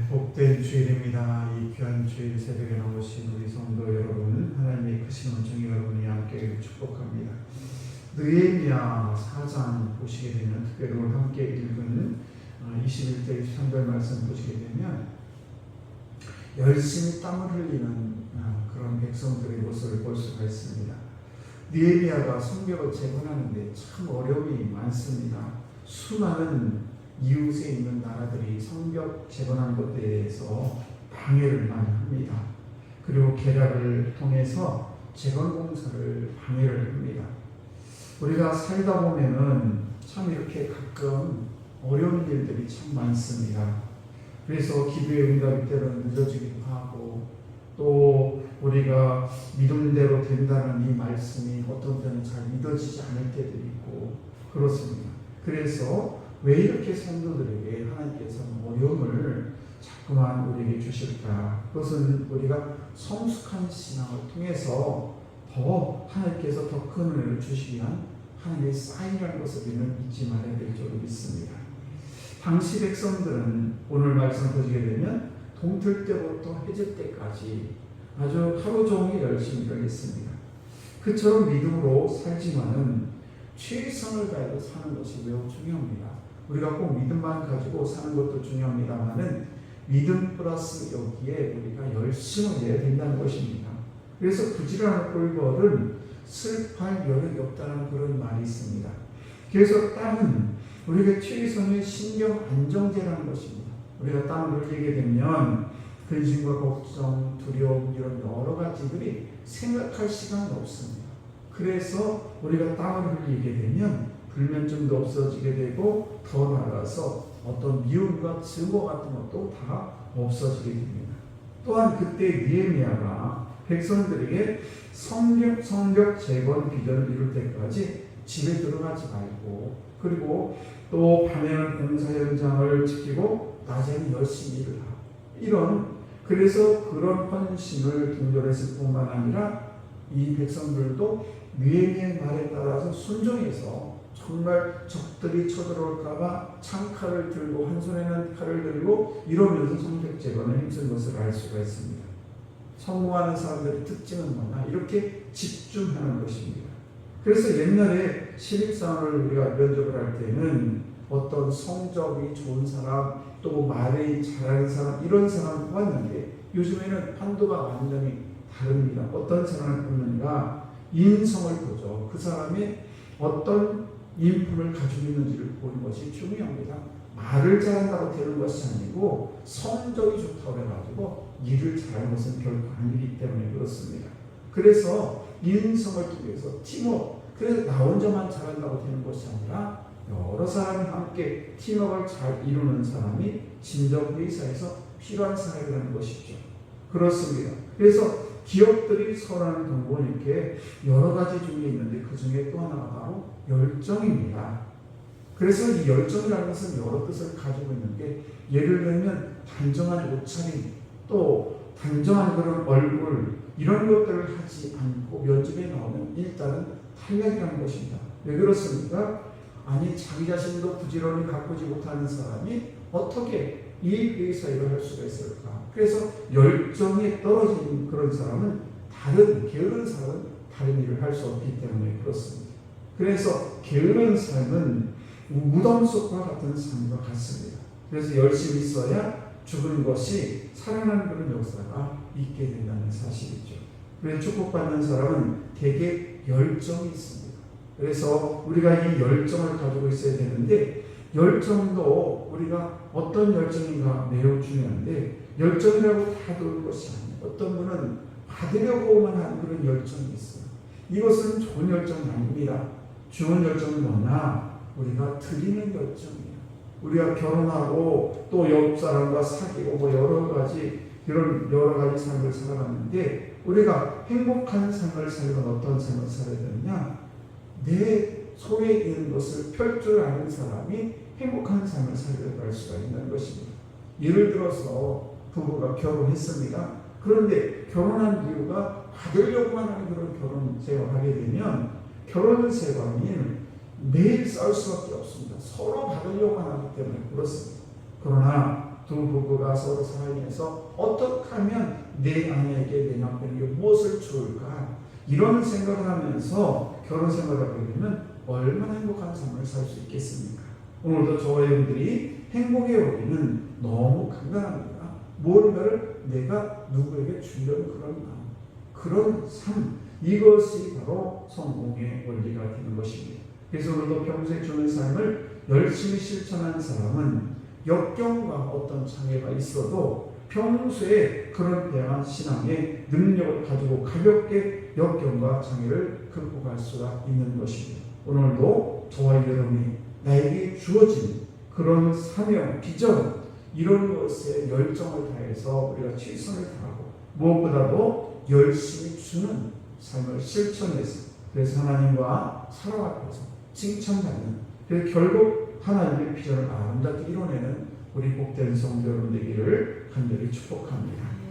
복된 주일입니다. 이 귀한 주일 새벽에 나오신 우리 성도 여러분, 하나님의 크신 은총이 여러분이 함께 축복합니다. 느헤미야 4장 보시게 되면, 특별히 오늘 함께 읽은 21절 23절 말씀 보시게 되면 열심히 땀을 흘리는 그런 백성들의 모습을 볼 수가 있습니다. 느헤미야가 성벽을 재건하는데 참 어려움이 많습니다. 수많은 이웃에 있는 나라들이 성벽 재건하는 것에 대해서 방해를 많이 합니다. 그리고 계략을 통해서 재건 공사를 방해를 합니다. 우리가 살다 보면은 참 이렇게 가끔 어려운 일들이 참 많습니다. 그래서 기도의 응답이 때로는 늦어지기도 하고, 또 우리가 믿음대로 된다는 이 말씀이 어떤 때는 잘 믿어지지 않을 때도 있고 그렇습니다. 그래서 왜 이렇게 성도들에게 하나님께서는 어려움을 자꾸만 우리에게 주실까? 그것은 우리가 성숙한 신앙을 통해서 더 하나님께서 더 큰 은혜를 주시기 위한 하나님의 사인이라는 것을 우리는 잊지 말아야 될 줄로 믿습니다. 당시 백성들은 오늘 말씀 보시게 되면 동틀 때부터 해질 때까지 아주 하루 종일 열심히 일했습니다. 그처럼 믿음으로 살지만은 최선을 다해서 사는 것이 매우 중요합니다. 우리가 꼭 믿음만 가지고 사는 것도 중요합니다만은 믿음 플러스 여기에 우리가 열심을 내야 된다는 것입니다. 그래서 부지런한 꿀벌은 슬퍼할 여력이 없다는 그런 말이 있습니다. 그래서 땀은 우리가 최선의 신경 안정제라는 것입니다. 우리가 땀을 흘리게 되면 근심과 걱정, 두려움 이런 여러 가지들이 생각할 시간이 없습니다. 그래서 우리가 땀을 흘리게 되면 불면증도 없어지게 되고, 더 나아가서 어떤 미움과 증오 같은 것도 다 없어지게 됩니다. 또한 그때 느헤미야가 백성들에게 성벽 재건 비전을 이룰 때까지 집에 들어가지 말고, 그리고 또 밤에는 공사 현장을 지키고 낮에는 열심히 일을 하고, 그래서 그런 헌신을 동절했을 뿐만 아니라 이 백성들도 느헤미야의 말에 따라서 순종해서 정말 적들이 쳐들어올까봐 창칼을 들고, 한 손에는 칼을 들고 이러면서 성벽 재건에 힘쓴 것을 알 수가 있습니다. 성공하는 사람들의 특징은 뭐냐? 이렇게 집중하는 것입니다. 그래서 옛날에 신입사원을 우리가 면접을 할 때는 어떤 성적이 좋은 사람, 또 말이 잘하는 사람, 이런 사람을 뽑았는데 요즘에는 판도가 완전히 다릅니다. 어떤 사람을 뽑는가? 인성을 보죠. 그 사람이 어떤 인품을 가지고 있는지를 보는 것이 중요합니다. 말을 잘한다고 되는 것이 아니고 성적이 좋다고 해가지고 일을 잘하는 것은 결코 아니기 때문에 그렇습니다. 그래서 인성을 통해서 팀워크, 그래서 나 혼자만 잘한다고 되는 것이 아니라 여러 사람이 함께 팀워크를 잘 이루는 사람이 진정 회사에서 필요한 사람이라는 것이죠. 그렇습니다. 그래서 기업들이 설하는 근거는 이렇게 여러 가지 중에 있는데, 그 중에 또 하나가 바로 열정입니다. 그래서 이 열정이라는 것은 여러 뜻을 가지고 있는데, 예를 들면 단정한 옷차림, 또 단정한 그런 얼굴, 이런 것들을 하지 않고 면접에 나오면 일단은 탈락이라는 것입니다. 왜 그렇습니까? 아니, 자기 자신도 부지런히 가꾸지 못하는 사람이 어떻게 이 회사 일을 할 수가 있을까? 그래서 열정이 떨어진 그런 사람은 게으른 사람은 다른 일을 할 수 없기 때문에 그렇습니다. 그래서 게으른 삶은 무덤 속과 같은 삶과 같습니다. 그래서 열심히 있어야 죽은 것이 살아나는 그런 역사가 있게 된다는 사실이죠. 그래서 축복받는 사람은 대개 열정이 있습니다. 그래서 우리가 이 열정을 가지고 있어야 되는데, 열정도 우리가 어떤 열정인가 매우 중요한데, 열정이라고 다 그런 것이 아니에요. 어떤 분은 받으려고만 하는 그런 열정이 있어요. 이것은 좋은 열정이 아닙니다. 좋은 열정은 뭐냐? 우리가 드리는 열정이에요. 우리가 결혼하고 또 옆 사람과 사귀고 뭐 여러 가지 삶을 살아갔는데, 우리가 행복한 삶을 살면 어떤 삶을 살아야 되느냐? 내 속에 있는 것을 펼 줄 아는 사람이 행복한 삶을 살아갈 수가 있는 것입니다. 예를 들어서 부부가 결혼했습니다. 그런데 결혼한 이유가 받으려고만 하는 그런 결혼 생활을 하게 되면 결혼 생활이 매일 싸울 수밖에 없습니다. 서로 받으려고만 하기 때문에 그렇습니다. 그러나 두 부부가 서로 사랑해서 어떻게 하면 내 아내에게 내 남편에게 무엇을 줄까 이런 생각을 하면서 결혼 생활을 하게 되면 얼마나 행복한 삶을 살 수 있겠습니까? 오늘도 저와 여러분들이 행복의 원리는 너무 간단합니다. 무언가를 내가 누구에게 주려는 그런 마음, 그런 삶, 이것이 바로 성공의 원리가 되는 것입니다. 그래서 오늘도 평소에 주는 삶을 열심히 실천하는 사람은 역경과 어떤 장애가 있어도 평소에 그런 다양한 신앙의 능력을 가지고 가볍게 역경과 장애를 극복할 수가 있는 것입니다. 오늘도 저와 여러분이 나에게 주어진 그런 사명, 비전 이런 것에 열정을 다해서 우리가 최선을 다하고 무엇보다도 열심히 주는 삶을 실천해서 그래서 하나님과 살아가면서 칭찬받는 그래서 결국 하나님의 비전을 아름답게 이뤄내는 우리 복된 성도 여러분 되기를 간절히 축복합니다.